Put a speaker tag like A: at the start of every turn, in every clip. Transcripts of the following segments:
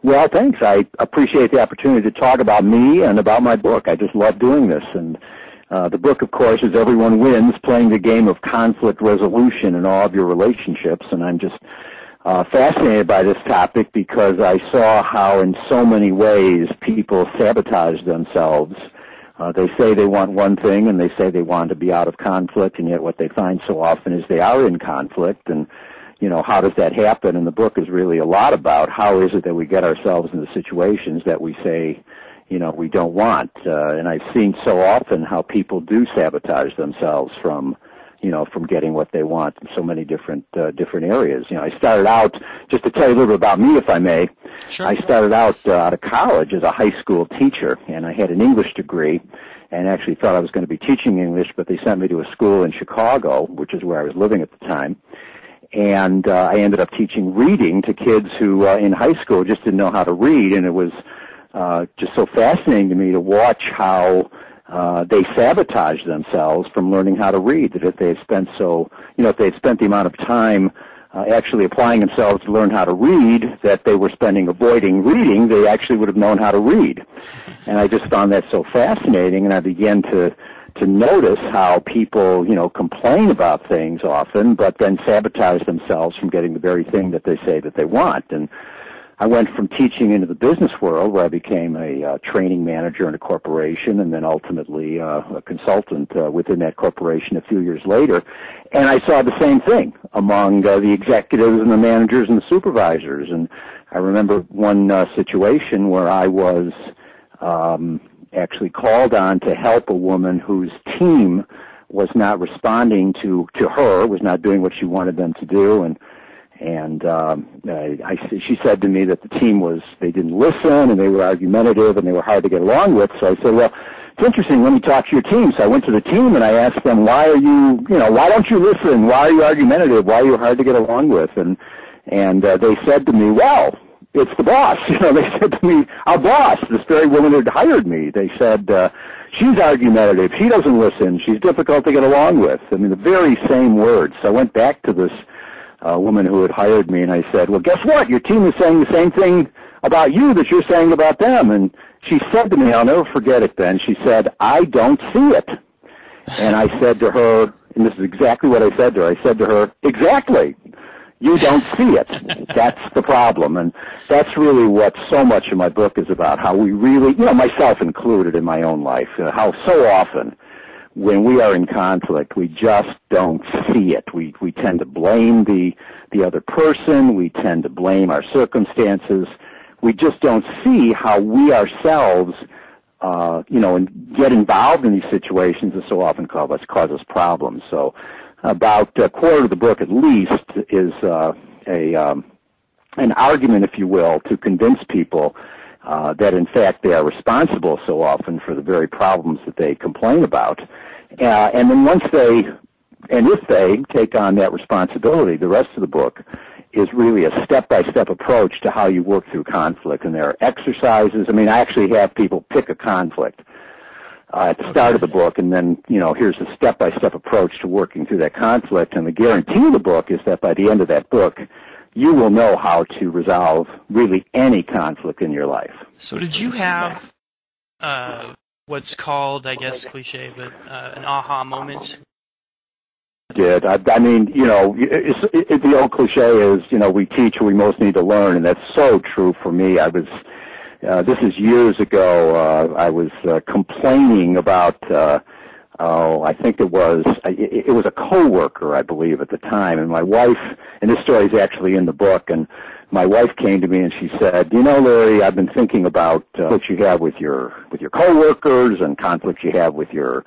A: Well, thanks. I appreciate the opportunity to talk about me and about my book. I just love doing this. And the book, of course, is Everyone Wins, playing the game of conflict resolution in all of your relationships. And I'm just fascinated by this topic because I saw how in so many ways people sabotage themselves. They say they want one thing and they say they want to be out of conflict, and yet what they find so often is they are in conflict. And how does that happen? And the book is really a lot about how is it that we get ourselves into situations that we say, we don't want. And I've seen so often how people do sabotage themselves from getting what they want in so many different areas. I started out, just to tell you a little bit about me, if I may.
B: Sure.
A: I started out of college as a high school teacher, and I had an English degree, and actually thought I was going to be teaching English, but they sent me to a school in Chicago, which is where I was living at the time. And I ended up teaching reading to kids who in high school just didn't know how to read, and it was just so fascinating to me to watch how they sabotage themselves from learning how to read. That if they had spent the amount of time actually applying themselves to learn how to read that they were spending avoiding reading, they actually would have known how to read. And I just found that so fascinating, and I began to notice how people, complain about things often, but then sabotage themselves from getting the very thing that they say that they want. And I went from teaching into the business world, where I became a training manager in a corporation, and then ultimately a consultant within that corporation a few years later. And I saw the same thing among the executives and the managers and the supervisors. And I remember one situation where I was actually called on to help a woman whose team was not responding to her, was not doing what she wanted them to do, and she said to me that the team they didn't listen, and they were argumentative, and they were hard to get along with. So I said, well, it's interesting, let me talk to your team. So I went to the team and I asked them, why don't you listen? Why are you argumentative? Why are you hard to get along with? And they said to me, well, it's the boss. They said to me, our boss, this very woman who had hired me, they said, she's argumentative. She doesn't listen. She's difficult to get along with. I mean, the very same words. So I went back to this woman who had hired me, and I said, well, guess what? Your team is saying the same thing about you that you're saying about them. And she said to me, I'll never forget it then, she said, I don't see it. And I said to her, and this is exactly what I said to her, I said to her, exactly. You don't see it. That's the problem. And that's really what so much of my book is about, how we really, myself included in my own life, how so often when we are in conflict, we just don't see it. We tend to blame the other person. We tend to blame our circumstances. We just don't see how we ourselves, and get involved in these situations that so often cause us problems. So about a quarter of the book at least is an argument, if you will, to convince people that in fact they are responsible so often for the very problems that they complain about. And then if they take on that responsibility, the rest of the book is really a step-by-step approach to how you work through conflict. And there are exercises. I mean, I actually have people pick a conflict at the start of the book, and then, here's a step-by-step approach to working through that conflict. And the guarantee of the book is that by the end of that book, you will know how to resolve really any conflict in your life.
B: So did you have what's called, I guess, cliche, but an aha moment?
A: Did. I mean, the old cliche is, we teach what we most need to learn, and that's so true for me. This is years ago, I was complaining about, I think it was a coworker, I believe, at the time, and my wife, and this story is actually in the book, and my wife came to me and she said, Larry, I've been thinking about what you have with your coworkers and conflicts you have with your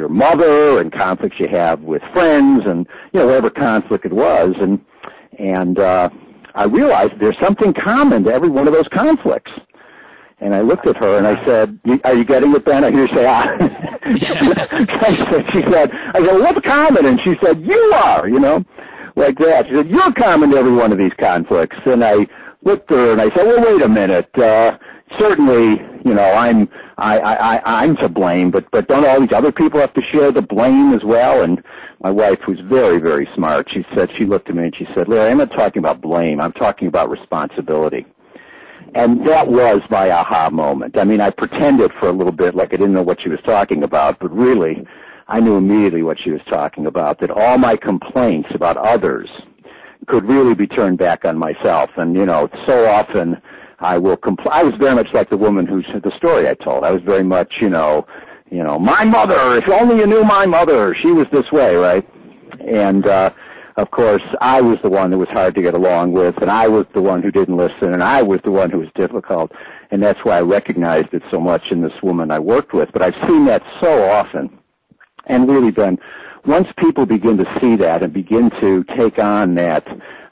A: mother and conflicts you have with friends and, whatever conflict it was. And I realized there's something common to every one of those conflicts. And I looked at her and I said, are you getting it, Ben? I hear you say, She said, well, what's common? And she said, you are, like that. She said, you're common to every one of these conflicts. And I looked at her and I said, well, wait a minute. Certainly, I'm to blame, but don't all these other people have to share the blame as well? And my wife, who's very, very smart, she looked at me and she said, Larry, I'm not talking about blame. I'm talking about responsibility. And that was my aha moment. I mean, I pretended for a little bit like I didn't know what she was talking about, but really, I knew immediately what she was talking about, that all my complaints about others could really be turned back on myself. And, so often I will I was very much like the woman the story I told. I was very much, my mother, if only you knew my mother, she was this way, right? And, of course, I was the one that was hard to get along with, and I was the one who didn't listen, and I was the one who was difficult, and that's why I recognized it so much in this woman I worked with. But I've seen that so often, and really been, once people begin to see that and begin to take on that,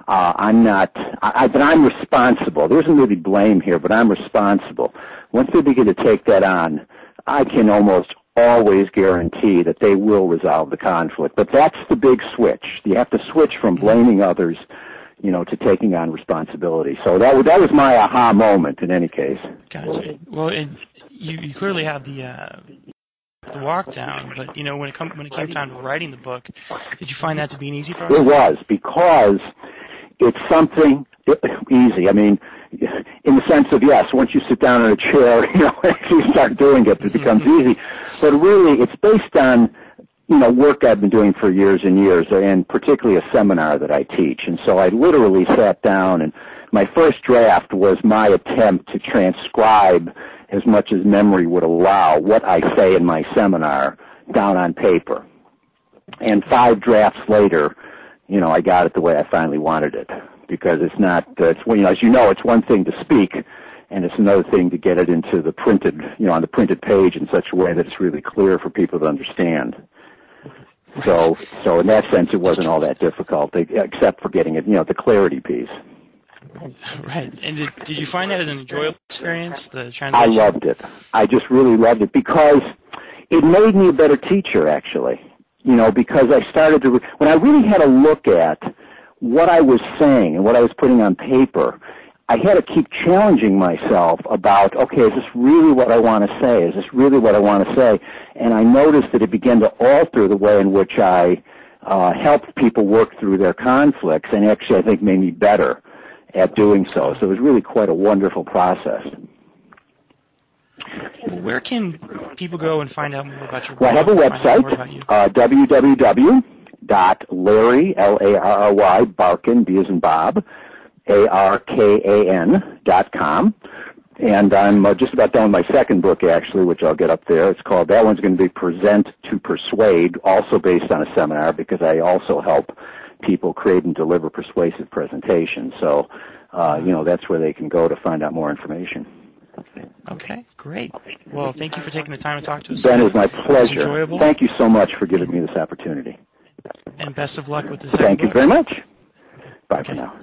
A: but I'm responsible. There isn't really blame here, but I'm responsible. Once they begin to take that on, I can almost always guarantee that they will resolve the conflict. But that's the big switch. You have to switch from blaming others, to taking on responsibility. So that was my aha moment in any case.
B: Gotcha. Well, you clearly have the walk down, but when it came time to writing the book, did you find that to be an easy process?
A: It was, because it's something easy. I mean, in the sense of, yes, once you sit down in a chair, you start doing it becomes easy. But really, it's based on, work I've been doing for years and years, and particularly a seminar that I teach. And so I literally sat down, and my first draft was my attempt to transcribe as much as memory would allow what I say in my seminar down on paper. And 5 drafts later, I got it the way I finally wanted it. Because it's not, as you know, it's one thing to speak, and it's another thing to get it into the printed, on the printed page in such a way that it's really clear for people to understand. So in that sense, it wasn't all that difficult, except for getting it, the clarity piece.
B: Right. And did you find that as an enjoyable experience, the translation?
A: I loved it. I just really loved it because it made me a better teacher, actually. Because I started to, when I really had a look at what I was saying and what I was putting on paper, I had to keep challenging myself about, okay, is this really what I want to say? Is this really what I want to say? And I noticed that it began to alter the way in which I helped people work through their conflicts, and actually I think made me better at doing so. So it was really quite a wonderful process.
B: Well, where can people go and find out more about your work?
A: Well, I have a website, www.Larry, L-A-R-R-Y, Barkan, B as in Bob, ARKAN.com. And I'm just about done with my second book, actually, which I'll get up there. It's called, that one's going to be Present to Persuade, also based on a seminar, because I also help people create and deliver persuasive presentations. So, that's where they can go to find out more information.
B: Okay, great. Well, thank you for taking the time to talk to us.
A: Ben, it was my pleasure.
B: It was enjoyable.
A: Thank you so much for giving me this opportunity.
B: And best of luck with the second
A: Thank you
B: book.
A: very much. Bye for now.